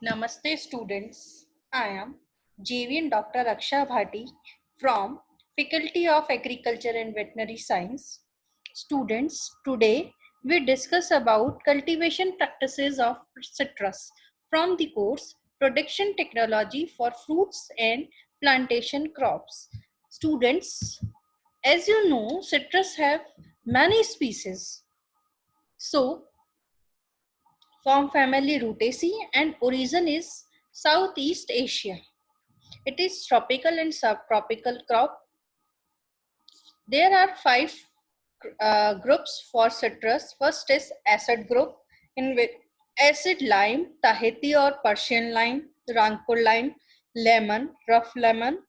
Namaste students. I am JVN Dr. Aksha Bhati from Faculty of Agriculture and Veterinary Science. Students, today we discuss about cultivation practices of citrus from the course Production Technology for Fruits and Plantation Crops. Students, as you know, citrus have many species. So, from family Rutaceae and origin is Southeast Asia. It is tropical and subtropical crop. There are five groups for citrus. First is acid group, in which acid lime, Tahiti or Persian lime, Rangpur lime, lemon, rough lemon,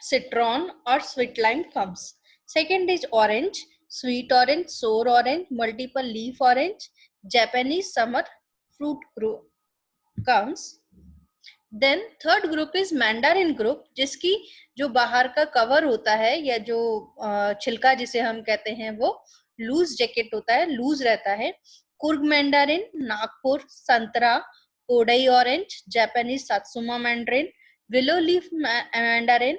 citron or sweet lime comes. Second is orange, sweet orange, sour orange, multiple leaf orange, Japanese summer fruit group comes. Then third group is mandarin group, जिसकी जो बाहर का cover होता है या जो छिलका जिसे हम कहते हैं वो लूज जैकेट होता है, लूज रहता है. कुर्ग मैंडारिन, नागपुर संतरा, Kodai orange, Japanese satsuma mandarin, willow leaf mandarin,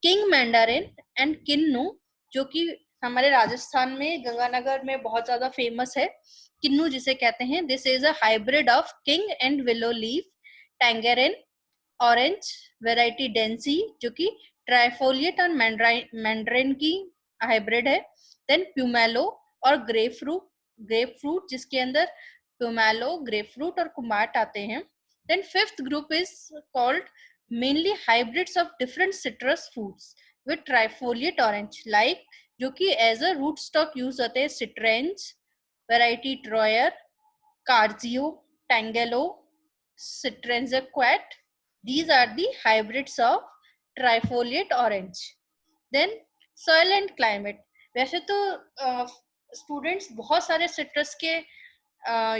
king mandarin and kinnow, जो कि हमारे राजस्थान में गंगानगर में बहुत ज्यादा फेमस है. किन्नू जिसे कहते हैं, this is a hybrid of king and willow leaf. Tangerine orange variety dancy, जो कि ट्राइफोलिएट और मैंड्रिन की हाइब्रिड है. देन प्यूमेलो और ग्रेप फ्रूट जिसके अंदर प्यूमेलो, ग्रेप फ्रूट और कुमाट आते हैं. Then fifth group is called mainly hybrids of different citrus fruits with trifoliate orange, like जो कि as a root stock use होते हैं. Citrange variety Troyer, Carrizo, tangelo, citrangequat. These are the hybrids of trifoliate orange. Then soil and climate. वैसे तो students बहुत सारे citrus के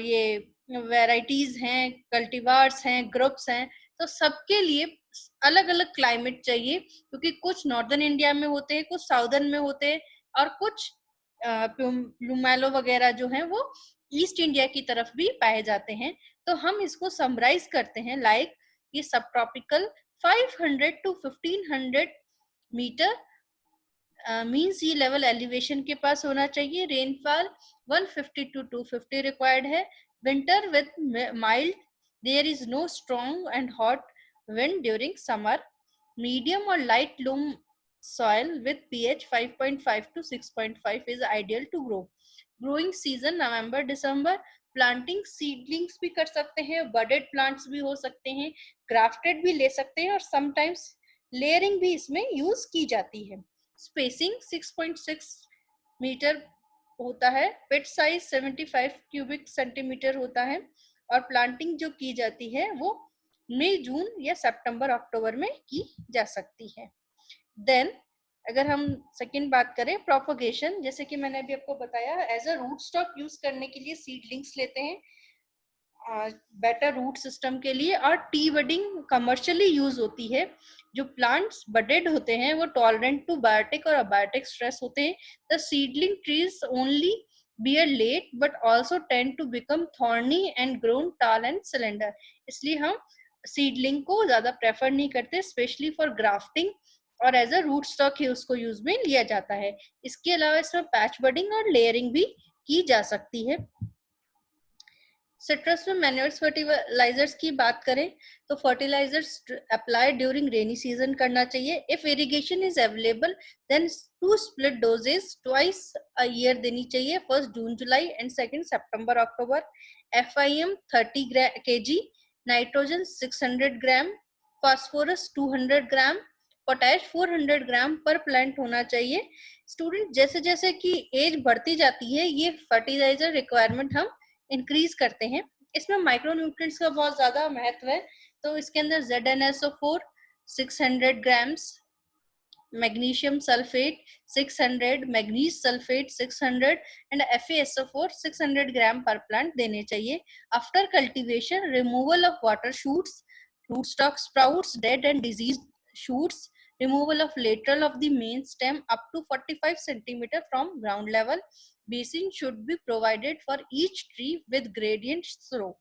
ये वेराइटीज हैं, कल्टीवार्स हैं, ग्रुप्स हैं, तो सबके लिए अलग अलग क्लाइमेट चाहिए, क्योंकि कुछ नॉर्दर्न इंडिया में होते हैं, कुछ साउदर्न में होते हैं, और कुछ प्लूमेलो वगैरह जो हैं वो ईस्ट इंडिया की तरफ भी पाए जाते हैं. तो हम इसको समराइज करते हैं लाइक ये सब tropical 500 to 1500 metre mean sea level elevation के पास होना चाहिए. रेनफॉल 150 to 250 रिक्वायर्ड है. Winter with mild, there is no strong and hot wind during summer. Medium और light loam soil with pH 5.5 to 6.5 is ideal to grow. Growing season November December. Planting seedlings भी कर सकते हैं, budded plants भी हो सकते हैं, grafted भी ले सकते हैं, और समटाइम्स लेयरिंग भी इसमें यूज की जाती है. स्पेसिंग 6.6 मीटर होता है. पिट साइज 75 क्यूबिक सेंटीमीटर होता है. और प्लांटिंग जो की जाती है वो मई जून या सितंबर अक्टूबर में की जा सकती है. देन अगर हम सेकेंड बात करें प्रोपगेशन, जैसे कि मैंने अभी आपको बताया, as a root stock use करने के लिए सीडलिंग्स लेते हैं बेटर रूट सिस्टम के लिए, और टी बडिंग कमर्शियली यूज होती है. जो प्लांट्स बडेड होते हैं वो टॉलरेंट टू बायोटिक और अबायोटिक स्ट्रेस होते हैं. The seedling trees only bear late but also tend to become thorny and grown tall and slender. इसलिए हम सीडलिंग को ज्यादा प्रेफर नहीं करते, स्पेशली फॉर ग्राफ्टिंग, और एज अ रूट स्टॉक ही उसको यूज में लिया जाता है. इसके अलावा इसमें पैच बडिंग और लेयरिंग भी की जा सकती है. सिट्रस में मैन्योर्स फर्टिलाइजर्स की बात करें तो fertilisers apply during rainy season करना चाहिए. If irrigation is available then 2 split doses twice a year देनी चाहिए, first June July and second September October. FIM 30 kg, nitrogen 600 gram, phosphorus 200 gram, potash 400 gram पर plant होना चाहिए. Student, जैसे जैसे कि एज बढ़ती जाती है ये फर्टिलाइजर रिक्वायरमेंट हम इंक्रीज करते हैं. इसमें माइक्रोन्यूट्रिएंट्स का बहुत ज्यादा महत्व है. तो इसके अंदर ZnSO4 600 grams, magnesium sulphate 600, manganese sulphate 600 and FeSO4 600 ग्राम पर प्लांट देने चाहिए. After cultivation removal of water shoots, rootstock sprouts, dead and diseased shoots, removal of lateral of the main stem up to 45 centimeter from ground level. Basing should be provided for each tree with gradient slope.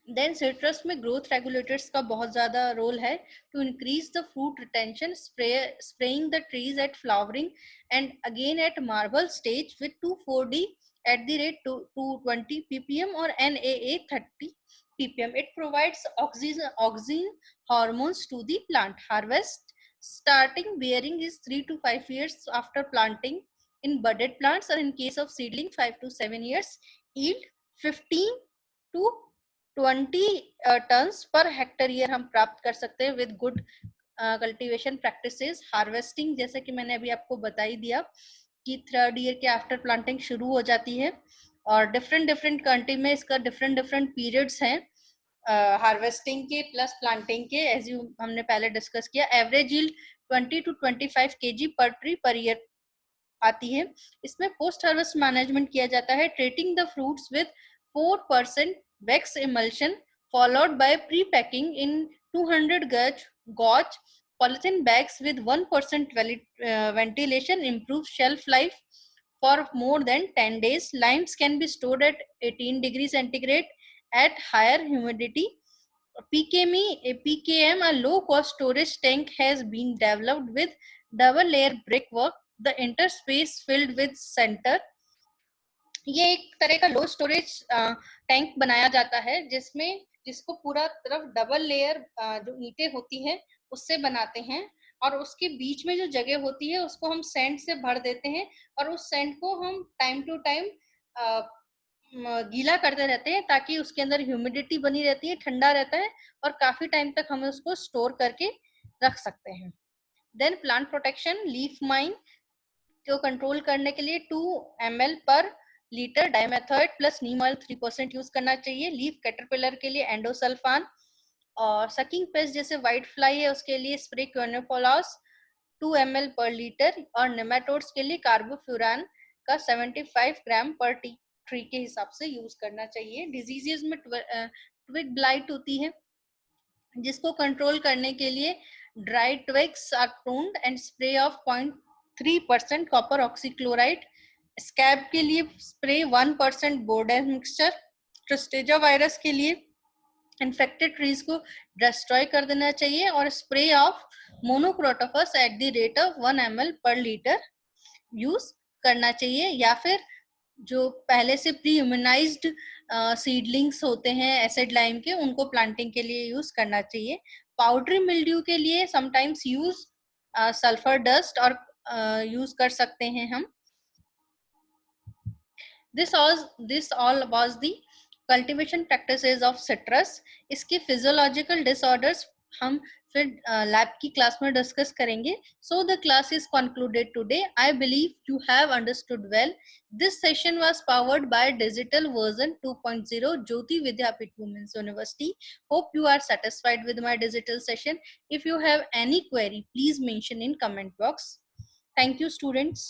Then citrus में growth regulators का बहुत ज्यादा role है to increase the fruit retention, spraying the trees at flowering and again at marble stage with 2,4-D at the rate 220 ppm or NAA 30 ppm. It provides oxygen hormones to the plant. Harvest starting bearing is 3 to 5 years after planting in budded plants, or in case of seedling 5 to 7 years. Yield 15 to 20 tons per hectare year हम प्राप्त कर सकते हैं with good cultivation practices. Harvesting जैसे कि मैंने अभी आपको बता ही दिया कि 3rd ईयर के आफ्टर प्लांटिंग शुरू हो जाती है, और डिफरेंट कंट्री में इसका डिफरेंट पीरियड्स हैं हार्वेस्टिंग के प्लस प्लांटिंग के. एज यू हमने पहले डिस्कस किया, एवरेज यील्ड 20 to 25 kg पर ट्री पर ईयर आती है. इसमें पोस्ट हार्वेस्ट मैनेजमेंट किया जाता है, treating the fruits with 4% wax emulsion followed by pre-packing in 200 gauge polythene bags with 1% ventilation improves shelf life for more than 10 days. Limes can be stored at 18 degrees centigrade at higher humidity. PKM, a low-cost storage tank, has been developed with double-layer brickwork, the interspace filled with center. ये एक तरह का लो storage tank बनाया जाता है जिसको पूरा तरफ डबल लेयर जो ईंटें होती हैं उससे बनाते हैं, और उसके बीच में जो जगह होती है उसको हम सैंड से भर देते हैं, और उस सैंड को हम टाइम टू टाइम गीला करते रहते हैं ताकि उसके अंदर ह्यूमिडिटी बनी रहती है, ठंडा रहता है, और काफी टाइम तक हम उसको स्टोर करके रख सकते हैं. Then plant protection, leaf miner को कंट्रोल करने के लिए 2 ml पर litre dimethoate plus neem oil 3% use करना चाहिए. लीफ कैटरपिलर के लिए एंडोसल्फान, और सकिंग पेस्ट जैसे व्हाइट फ्लाई है उसके लिए स्प्रे क्विनोपोलास 2 ml पर लीटर, और नेमाटोड्स के लिए कार्बोफ्यूरान का 75 ग्राम पर ट्री के हिसाब से यूज करना चाहिए. डिजीजेस में ट्विग ब्लाइट होती है जिसको कंट्रोल करने के लिए dry twigs are pruned and spray of 0.3% copper oxychloride. Scab के लिए spray 1% Bordeaux mixture. Tristeza virus के लिए इन्फेक्टेड ट्रीज को डिस्ट्रॉय कर देना चाहिए, और spray of monocrotophos at the rate of 1 ml पर लीटर यूज करना चाहिए. या फिर जो पहले से प्री ह्यूमनाइज्ड सीडलिंग्स होते हैं एसिड लाइम के, उनको प्लांटिंग के लिए यूज करना चाहिए. पाउडरी मिल्ड्यू के लिए समटाइम्स यूज सल्फर डस्ट और यूज कर सकते हैं हम. This all was the cultivation practices of citrus. इसके physiological disorders हम फिर लैब की क्लास में डिस्कस करेंगे. So the class is concluded today. I believe you have understood well. This session was powered by digital version 2.0 Jyoti Vidyapeeth Women's University. Hope you are satisfied with my digital session. If you have any query, please mention in comment box. Thank you, students.